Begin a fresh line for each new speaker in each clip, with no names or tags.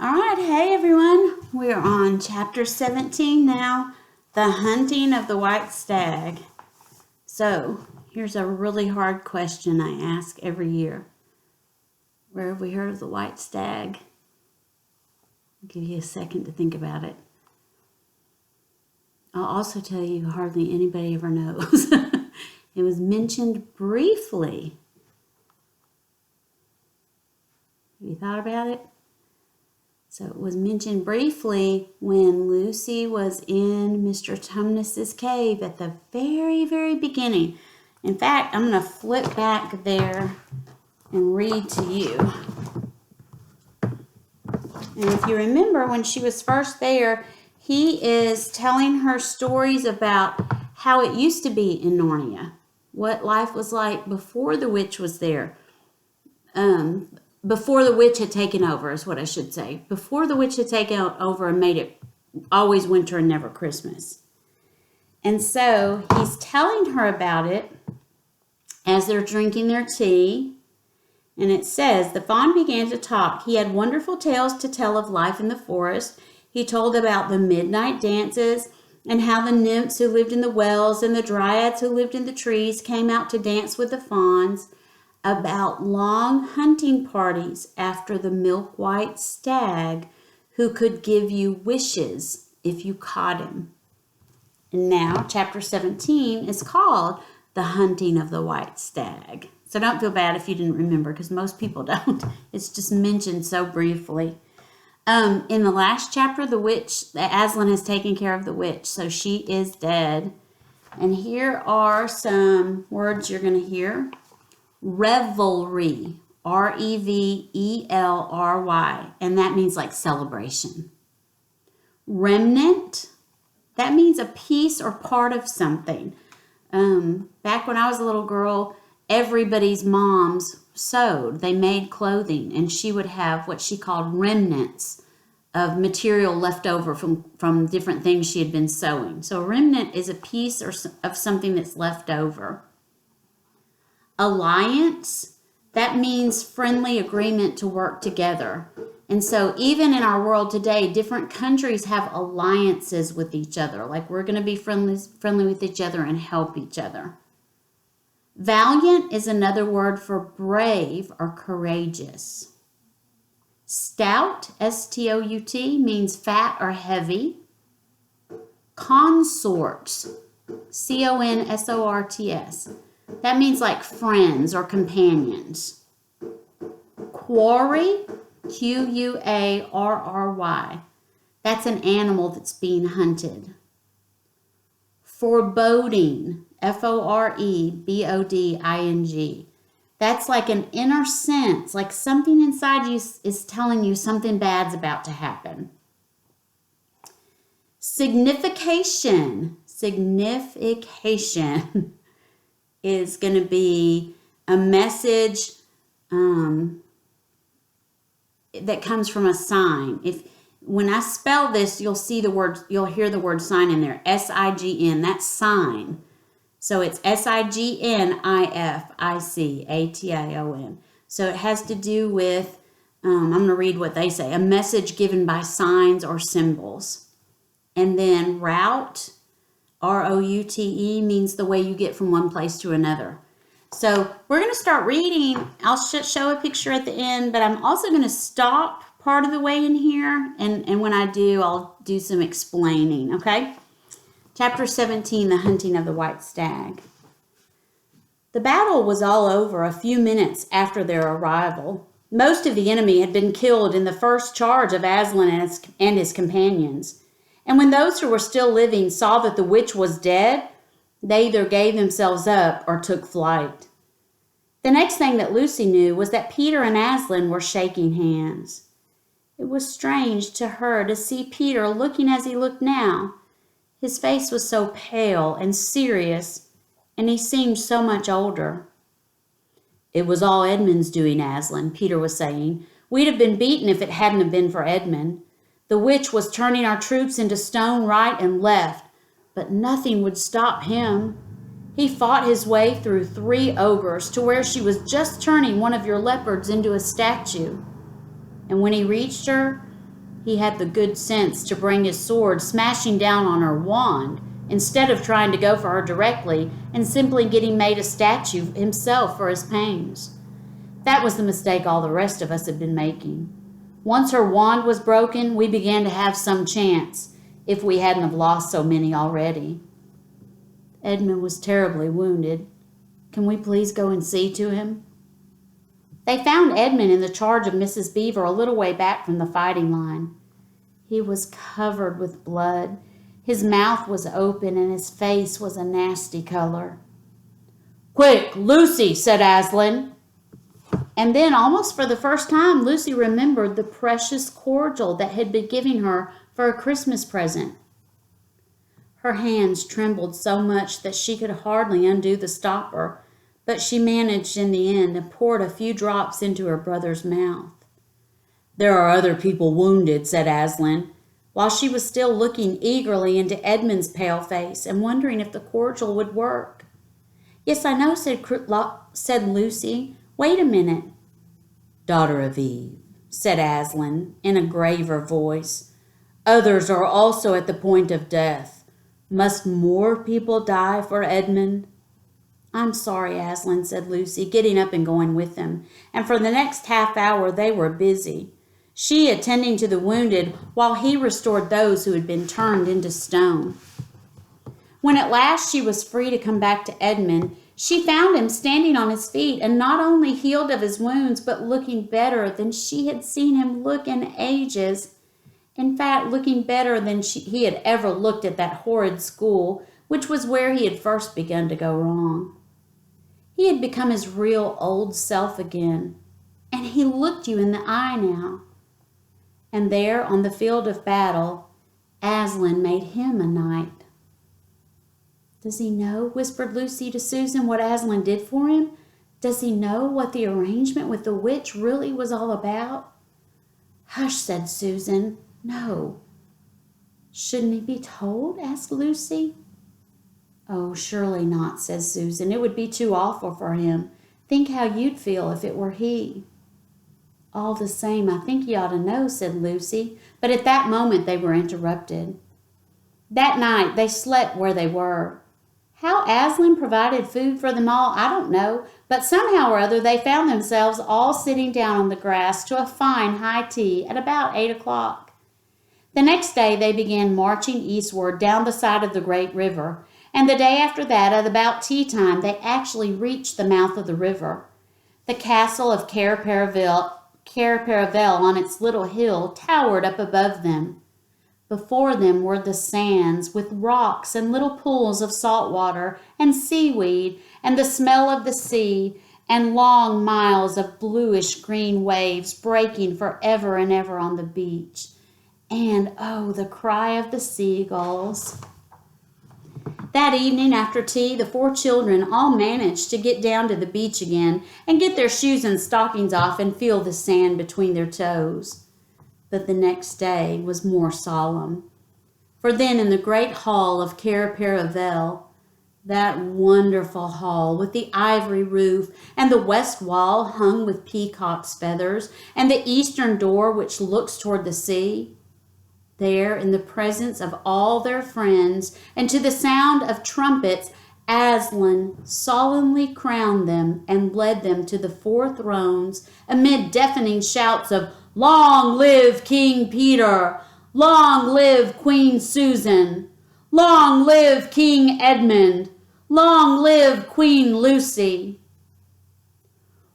All right, hey everyone. We're on chapter 17 now, the hunting of the white stag. So, here's a really hard question I ask every year. Where have we heard of the white stag? I'll give you a second to think about it. I'll also tell you hardly anybody ever knows. It was mentioned briefly. Have you thought about it? So it was mentioned briefly when Lucy was in Mr. Tumnus's cave at the very, very beginning. In fact, I'm going to flip back there and read to you. And if you remember, when she was first there, he is telling her stories about how it used to be in Narnia, what life was like before the witch was there. Before the witch had taken over is what I should say. Before the witch had taken over and made it always winter and never Christmas. And so he's telling her about it as they're drinking their tea. And it says, the fawn began to talk. He had wonderful tales to tell of life in the forest. He told about the midnight dances and how the nymphs who lived in the wells and the dryads who lived in the trees came out to dance with the fawns, about long hunting parties after the milk-white stag who could give you wishes if you caught him. And now, chapter 17 is called The Hunting of the White Stag. So don't feel bad if you didn't remember, because most people don't. It's just mentioned so briefly. In the last chapter, the witch, Aslan has taken care of the witch, so she is dead. And here are some words you're going to hear. Revelry, Revelry, and that means like celebration. Remnant, that means a piece or part of something. Back when I was a little girl, everybody's moms sewed. They made clothing, and she would have what she called remnants of material left over from different things she had been sewing. So a remnant is a piece of something that's left over. Alliance, that means friendly agreement to work together. And so even in our world today, different countries have alliances with each other. Like we're going to be friendly with each other and help each other. Valiant is another word for brave or courageous. Stout, S-T-O-U-T, means fat or heavy. Consorts, C-O-N-S-O-R-T-S. That means like friends or companions. Quarry, Q-U-A-R-R-Y. That's an animal that's being hunted. Foreboding, F-O-R-E-B-O-D-I-G. That's like an inner sense, like something inside you is telling you something bad's about to happen. Signification is going to be a message that comes from a sign. When I spell this, you'll hear the word sign in there. S-I-G-N, that's sign. So it's S-I-G-N-I-F-I-C-A-T-I-O-N. So it has to do with, I'm going to read what they say, a message given by signs or symbols. And then route, R-O-U-T-E, means the way you get from one place to another. So we're going to start reading. I'll show a picture at the end, but I'm also going to stop part of the way in here. And when I do, I'll do some explaining, okay? Chapter 17, The Hunting of the White Stag. The battle was all over a few minutes after their arrival. Most of the enemy had been killed in the first charge of Aslan and his companions. And when those who were still living saw that the witch was dead, they either gave themselves up or took flight. The next thing that Lucy knew was that Peter and Aslan were shaking hands. It was strange to her to see Peter looking as he looked now. His face was so pale and serious, and he seemed so much older. It was all Edmund's doing, Aslan, Peter was saying. We'd have been beaten if it hadn't have been for Edmund. The witch was turning our troops into stone right and left, but nothing would stop him. He fought his way through 3 ogres to where she was just turning one of your leopards into a statue. And when he reached her, he had the good sense to bring his sword smashing down on her wand, instead of trying to go for her directly and simply getting made a statue himself for his pains. That was the mistake all the rest of us had been making. Once her wand was broken, we began to have some chance, if we hadn't have lost so many already. Edmund was terribly wounded. Can we please go and see to him? They found Edmund in the charge of Mrs. Beaver a little way back from the fighting line. He was covered with blood. His mouth was open and his face was a nasty color. "Quick, Lucy," said Aslan. And then, almost for the first time, Lucy remembered the precious cordial that had been given her for a Christmas present. Her hands trembled so much that she could hardly undo the stopper, but she managed in the end and poured a few drops into her brother's mouth. "There are other people wounded," said Aslan, while she was still looking eagerly into Edmund's pale face and wondering if the cordial would work. "Yes, I know," said Lucy. "Wait a minute." "Daughter of Eve," said Aslan in a graver voice, "others are also at the point of death. Must more people die for Edmund?" "I'm sorry, Aslan," said Lucy, getting up and going with them, and for the next half hour they were busy, she attending to the wounded while he restored those who had been turned into stone. When at last she was free to come back to Edmund, she found him standing on his feet and not only healed of his wounds, but looking better than she had seen him look in ages. In fact, looking better than he had ever looked at that horrid school, which was where he had first begun to go wrong. He had become his real old self again, and he looked you in the eye now. And there on the field of battle, Aslan made him a knight. "Does he know," whispered Lucy to Susan, "what Aslan did for him? Does he know what the arrangement with the witch really was all about?" "Hush," said Susan. "No." "Shouldn't he be told?" asked Lucy. "Oh, surely not," said Susan. "It would be too awful for him. Think how you'd feel if it were he." "All the same, I think he ought to know," said Lucy, but at that moment they were interrupted. That night they slept where they were. How Aslan provided food for them all, I don't know, but somehow or other they found themselves all sitting down on the grass to a fine high tea at about 8 o'clock. The next day they began marching eastward down the side of the great river, and the day after that, at about tea time, they actually reached the mouth of the river. The castle of Cair Paravel on its little hill towered up above them. Before them were the sands with rocks and little pools of salt water and seaweed and the smell of the sea and long miles of bluish-green waves breaking forever and ever on the beach. And, oh, the cry of the seagulls. That evening after tea, the 4 children all managed to get down to the beach again and get their shoes and stockings off and feel the sand between their toes. But the next day was more solemn. For then in the great hall of Cair Paravel, that wonderful hall with the ivory roof and the west wall hung with peacock's feathers and the eastern door which looks toward the sea, there in the presence of all their friends and to the sound of trumpets, Aslan solemnly crowned them and led them to the 4 thrones amid deafening shouts of "Long live King Peter! Long live Queen Susan! Long live King Edmund! Long live Queen Lucy!"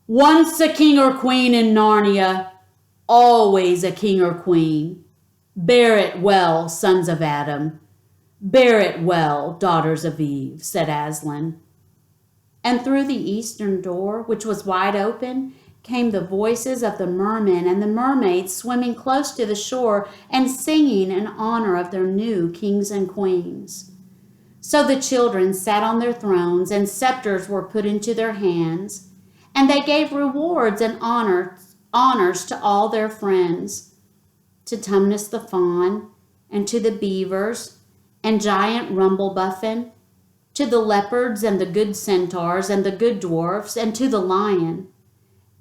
Once a king or queen in Narnia, always a king or queen. Bear it well, sons of Adam. Bear it well, daughters of Eve, said Aslan. And through the eastern door, which was wide open, came the voices of the mermen and the mermaids swimming close to the shore and singing in honor of their new kings and queens. So the children sat on their thrones and scepters were put into their hands, and they gave rewards and honors to all their friends, to Tumnus the fawn, and to the beavers, and giant Rumblebuffin, to the leopards and the good centaurs and the good dwarfs, and to the lion.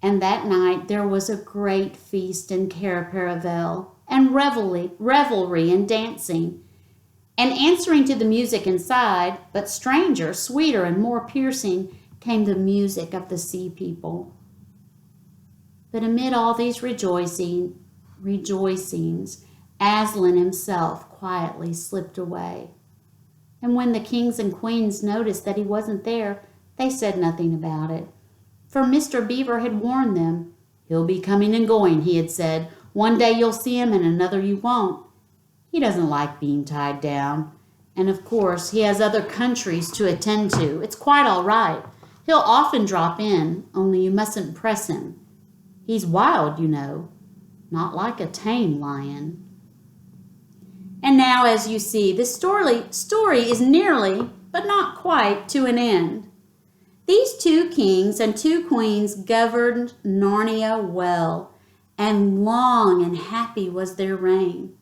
And that night there was a great feast in Cair Paravel, and revelry and dancing. And answering to the music inside, but stranger, sweeter, and more piercing, came the music of the sea people. But amid all these rejoicings, Aslan himself quietly slipped away. And when the kings and queens noticed that he wasn't there, they said nothing about it. For Mr. Beaver had warned them. "He'll be coming and going," he had said. "One day you'll see him and another you won't. He doesn't like being tied down. And of course, he has other countries to attend to. It's quite all right. He'll often drop in, only you mustn't press him. He's wild, you know, not like a tame lion." And now, as you see, the story is nearly, but not quite, to an end. These 2 kings and 2 queens governed Narnia well, and long and happy was their reign.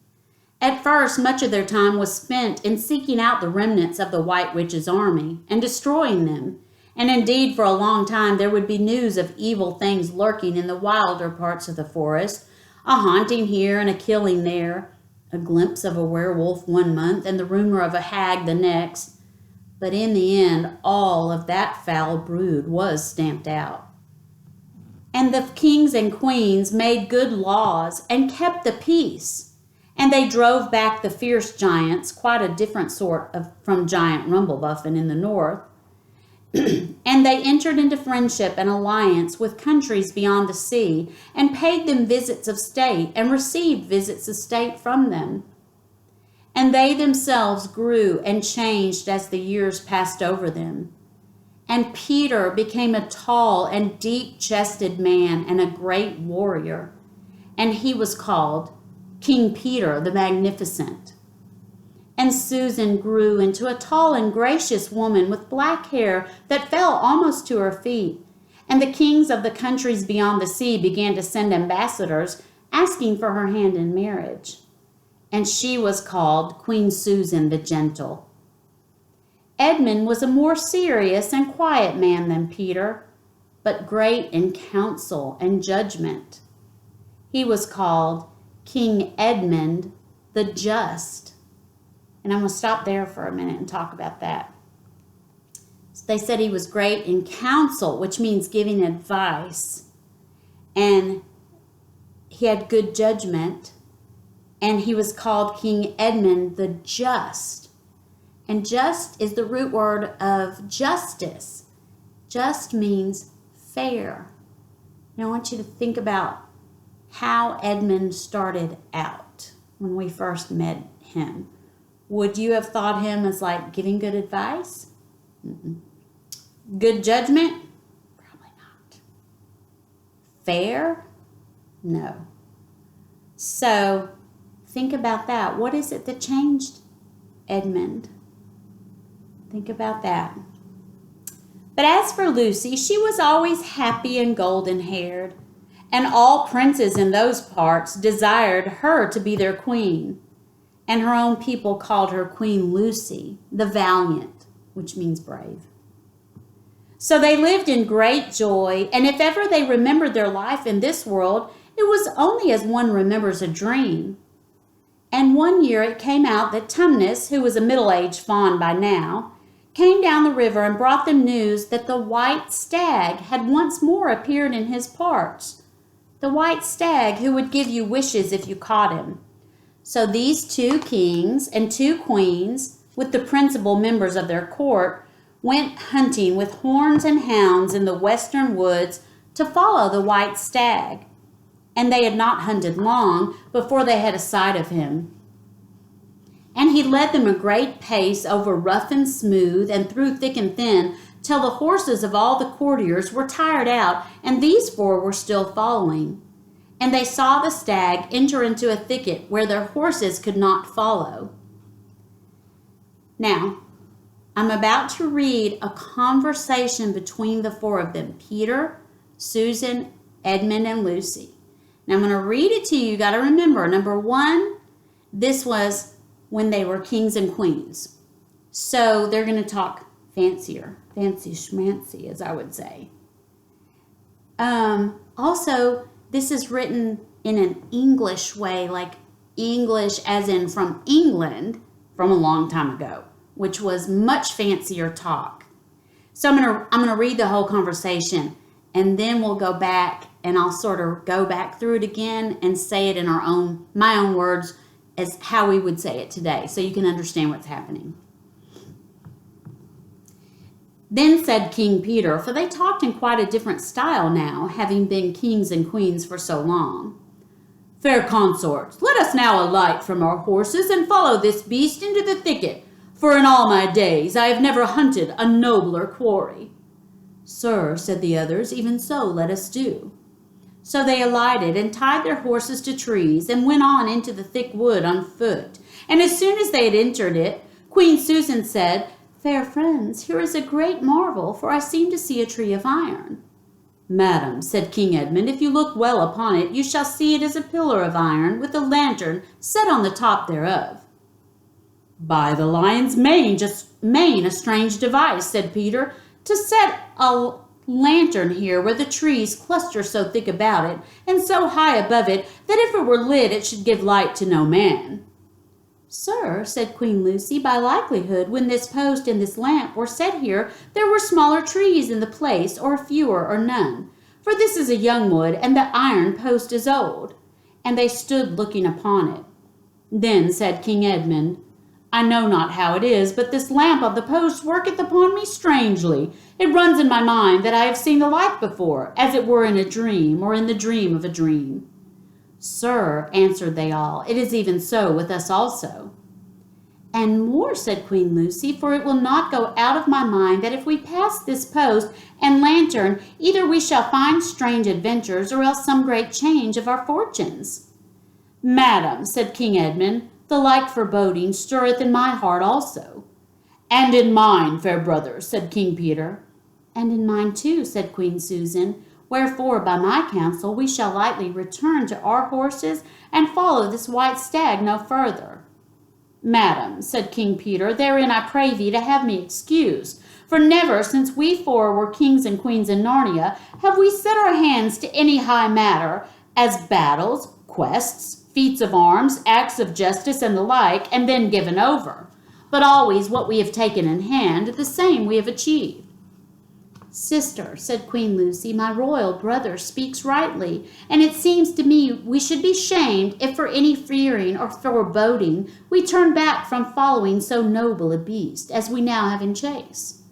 At first, much of their time was spent in seeking out the remnants of the White Witch's army and destroying them. And indeed, for a long time, there would be news of evil things lurking in the wilder parts of the forest, a haunting here and a killing there, a glimpse of a werewolf one month and the rumor of a hag the next. But in the end, all of that foul brood was stamped out. And the kings and queens made good laws and kept the peace. And they drove back the fierce giants, quite a different sort from giant Rumblebuffin in the north. And they entered into friendship and alliance with countries beyond the sea, and paid them visits of state, and received visits of state from them. And they themselves grew and changed as the years passed over them. And Peter became a tall and deep-chested man and a great warrior, and he was called King Peter the Magnificent. And Susan grew into a tall and gracious woman with black hair that fell almost to her feet. And the kings of the countries beyond the sea began to send ambassadors asking for her hand in marriage. And she was called Queen Susan the Gentle. Edmund was a more serious and quiet man than Peter, but great in counsel and judgment. He was called King Edmund the Just. And I'm going to stop there for a minute and talk about that. So they said he was great in counsel, which means giving advice. And he had good judgment. And he was called King Edmund the Just. And just is the root word of justice. Just means fair. And I want you to think about how Edmund started out when we first met him. Would you have thought him as like giving good advice? Mm-mm. Good judgment? Probably not. Fair? No. So think about that. What is it that changed Edmund? Think about that. But as for Lucy, she was always happy and golden-haired, and all princes in those parts desired her to be their queen. And her own people called her Queen Lucy, the Valiant, which means brave. So they lived in great joy, and if ever they remembered their life in this world, it was only as one remembers a dream. And one year it came out that Tumnus, who was a middle-aged fawn by now, came down the river and brought them news that the white stag had once more appeared in his parts. The white stag who would give you wishes if you caught him. So these 2 kings and 2 queens, with the principal members of their court, went hunting with horns and hounds in the western woods to follow the white stag. And they had not hunted long before they had a sight of him. And he led them a great pace over rough and smooth and through thick and thin, till the horses of all the courtiers were tired out, and these 4 were still following. And they saw the stag enter into a thicket where their horses could not follow. Now, I'm about to read a conversation between the 4 of them, Peter, Susan, Edmund, and Lucy. Now, I'm going to read it to you. You got to remember, number 1, this was when they were kings and queens. So they're going to talk fancier, fancy schmancy, as I would say. Also, this is written in an English way, like English as in from England from a long time ago, which was much fancier talk. So I'm gonna read the whole conversation, and then we'll go back and I'll sort of go back through it again and say it in my own words as how we would say it today, so you can understand what's happening. Then said King Peter, for they talked in quite a different style now, having been kings and queens for so long. Fair consorts, let us now alight from our horses and follow this beast into the thicket, for in all my days I have never hunted a nobler quarry. Sir, said the others, even so let us do. So they alighted and tied their horses to trees and went on into the thick wood on foot. And as soon as they had entered it, Queen Susan said, Fair friends, here is a great marvel, for I seem to see a tree of iron. Madam, said King Edmund, if you look well upon it, you shall see it is a pillar of iron with a lantern set on the top thereof. By the lion's mane, a strange device, said Peter, to set a lantern here where the trees cluster so thick about it and so high above it that if it were lit it should give light to no man. Sir, said Queen Lucy, by likelihood when this post and this lamp were set here there were smaller trees in the place, or fewer or none, for this is a young wood and the iron post is old. And they stood looking upon it. Then said King Edmund, I know not how it is, but this lamp of the post worketh upon me strangely. It runs in my mind that I have seen the like before, as it were in a dream, or in the dream of a dream. Sir, answered they all, it is even so with us also. And more, said Queen Lucy, for it will not go out of my mind that if we pass this post and lantern, either we shall find strange adventures, or else some great change of our fortunes. Madam, said King Edmund, the like foreboding stirreth in my heart also. And in mine, fair brother, said King Peter. And in mine too, said Queen Susan. Wherefore, by my counsel, we shall lightly return to our horses and follow this white stag no further. Madam, said King Peter, therein I pray thee to have me excused, for never since we four were kings and queens in Narnia have we set our hands to any high matter, as battles, quests, feats of arms, acts of justice, and the like, and then given over. But always what we have taken in hand, the same we have achieved. Sister, said Queen Lucy, my royal brother speaks rightly, and it seems to me we should be shamed if for any fearing or foreboding we turn back from following so noble a beast as we now have in chase.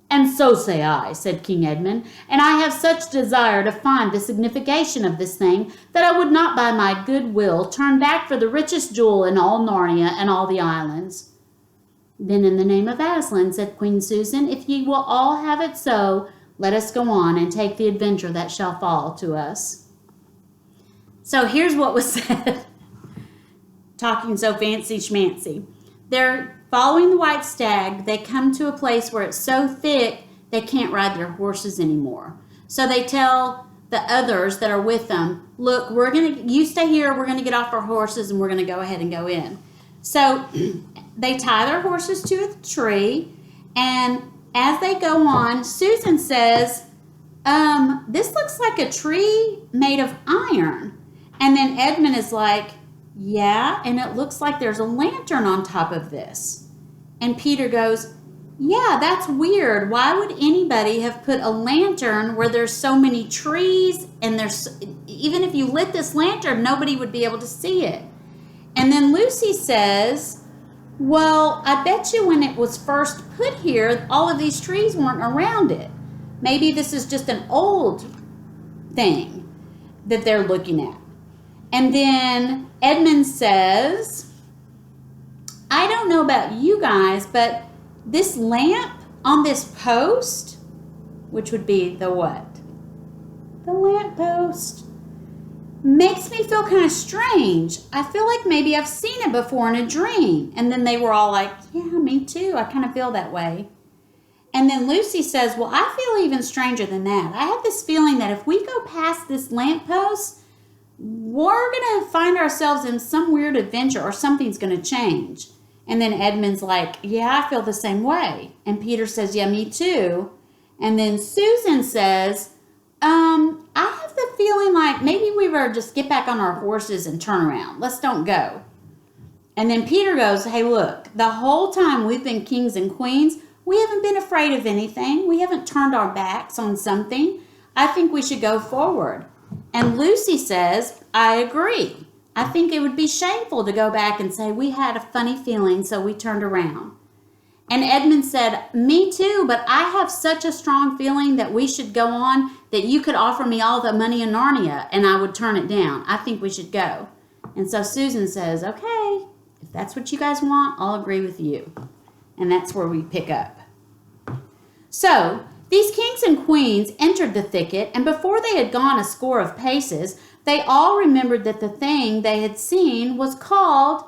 And so say I, said King Edmund, and I have such desire to find the signification of this thing that I would not by my good will turn back for the richest jewel in all Narnia and all the islands. Then in the name of Aslan, said Queen Susan, if ye will all have it so, let us go on and take the adventure that shall fall to us. So here's what was said, talking so fancy schmancy. They're following the white stag. They come to a place where it's so thick they can't ride their horses anymore. So they tell the others that are with them, look, you stay here, we're going to get off our horses and we're going to go ahead and go in. So they tie their horses to a tree, and as they go on, Susan says, this looks like a tree made of iron. And then Edmund is like, yeah, and it looks like there's a lantern on top of this. And Peter goes, yeah, that's weird. Why would anybody have put a lantern where there's so many trees, and even if you lit this lantern, nobody would be able to see it. And then Lucy says, well, I bet you when it was first put here, all of these trees weren't around it. Maybe this is just an old thing that they're looking at. And then Edmund says, I don't know about you guys, but this lamp on this post, which would be the what? The lamp post, makes me feel kind of strange. I feel like maybe I've seen it before in a dream. And then they were all like, yeah, me too. I kind of feel that way. And then Lucy says, well, I feel even stranger than that. I have this feeling that if we go past this lamppost, we're going to find ourselves in some weird adventure or something's going to change. And then Edmund's like, yeah, I feel the same way. And Peter says, yeah, me too. And then Susan says, I have the feeling like maybe we better just get back on our horses and turn around. Let's don't go. And then Peter goes, hey, look, the whole time we've been kings and queens, we haven't been afraid of anything. We haven't turned our backs on something. I think we should go forward. And Lucy says, I agree. I think it would be shameful to go back and say we had a funny feeling, so we turned around. And Edmund said, me too, but I have such a strong feeling that we should go on, that you could offer me all the money in Narnia and I would turn it down. I think we should go. And so Susan says, okay, if that's what you guys want, I'll agree with you. And that's where we pick up. So these kings and queens entered the thicket, and before they had gone a score of paces, they all remembered that the thing they had seen was called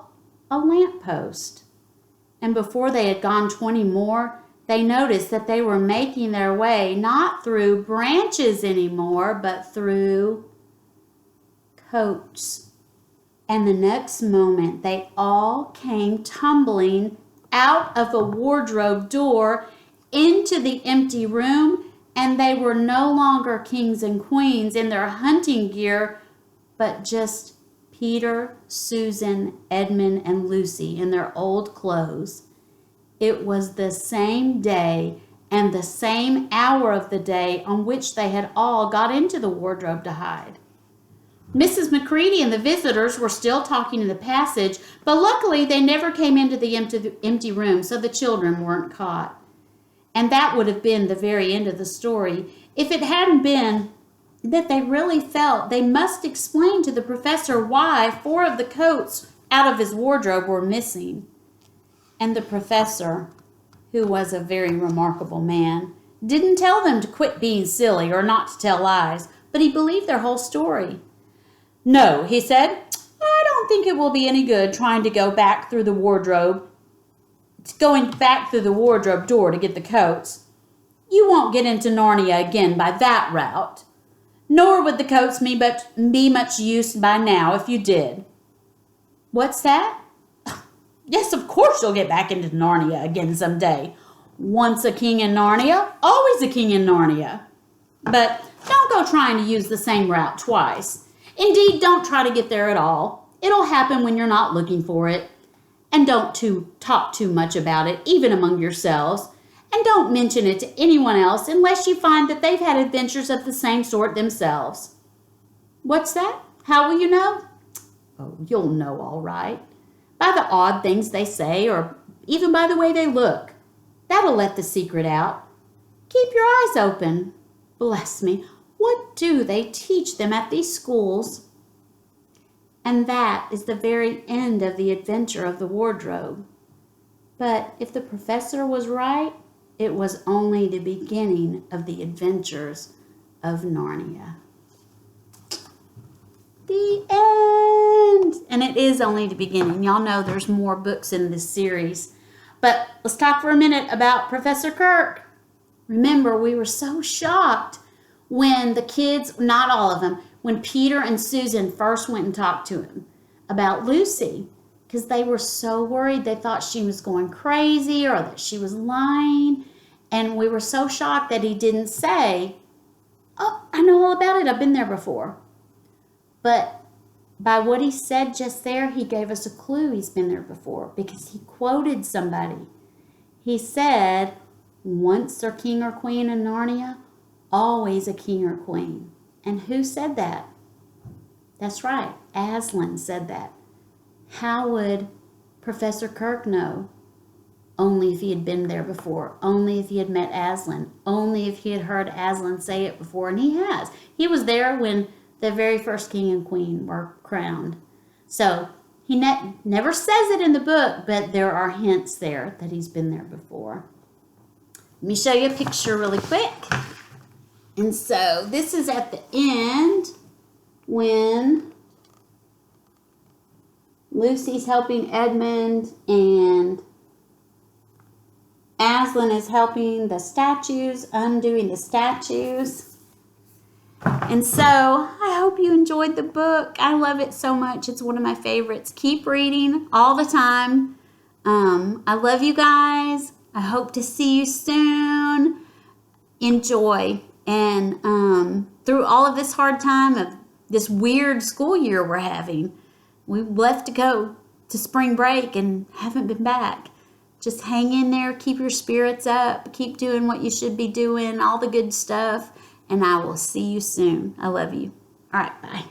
a lamppost. And before they had gone 20 more, they noticed that they were making their way not through branches anymore, but through coats. And the next moment, they all came tumbling out of a wardrobe door into the empty room, and they were no longer kings and queens in their hunting gear, but just Peter, Susan, Edmund, and Lucy in their old clothes. It was the same day and the same hour of the day on which they had all got into the wardrobe to hide. Mrs. Macready and the visitors were still talking in the passage, but luckily they never came into the empty room, so the children weren't caught. And that would have been the very end of the story if it hadn't been that they really felt they must explain to the professor why 4 of the coats out of his wardrobe were missing. And the professor, who was a very remarkable man, didn't tell them to quit being silly or not to tell lies, but he believed their whole story. No, he said, I don't think it will be any good trying to going back through the wardrobe door to get the coats. You won't get into Narnia again by that route. Nor would the coats be much use by now if you did. What's that? Yes, of course you'll get back into Narnia again someday. Once a king in Narnia, always a king in Narnia. But don't go trying to use the same route twice. Indeed, don't try to get there at all. It'll happen when you're not looking for it. And don't talk too much about it, even among yourselves. And don't mention it to anyone else unless you find that they've had adventures of the same sort themselves. What's that? How will you know? Oh, you'll know all right. By the odd things they say, or even by the way they look. That'll let the secret out. Keep your eyes open. Bless me, what do they teach them at these schools? And that is the very end of the adventure of the wardrobe. But if the professor was right, it was only the beginning of the adventures of Narnia. The end! And it is only the beginning. Y'all know there's more books in this series. But let's talk for a minute about Professor Kirk. Remember, we were so shocked when the kids, not all of them, when Peter and Susan first went and talked to him about Lucy, because they were so worried. They thought she was going crazy or that she was lying. And we were so shocked that he didn't say, oh, I know all about it. I've been there before. But by what he said just there, he gave us a clue he's been there before, because he quoted somebody. He said, once they're king or queen in Narnia, always a king or queen. And who said that? That's right, Aslan said that. How would Professor Kirk know? Only if he had been there before. Only if he had met Aslan. Only if he had heard Aslan say it before. And he has. He was there when the very first king and queen were crowned. So he never says it in the book, but there are hints there that he's been there before. Let me show you a picture really quick. And so this is at the end when Lucy's helping Edmund and Aslan is helping the statues, undoing the statues. And so I hope you enjoyed the book. I love it so much. It's one of my favorites. Keep reading all the time. I love you guys. I hope to see you soon. Enjoy. And through all of this hard time of this weird school year we're having, we left to go to spring break and haven't been back. Just hang in there, keep your spirits up, keep doing what you should be doing, all the good stuff, and I will see you soon. I love you. All right, bye.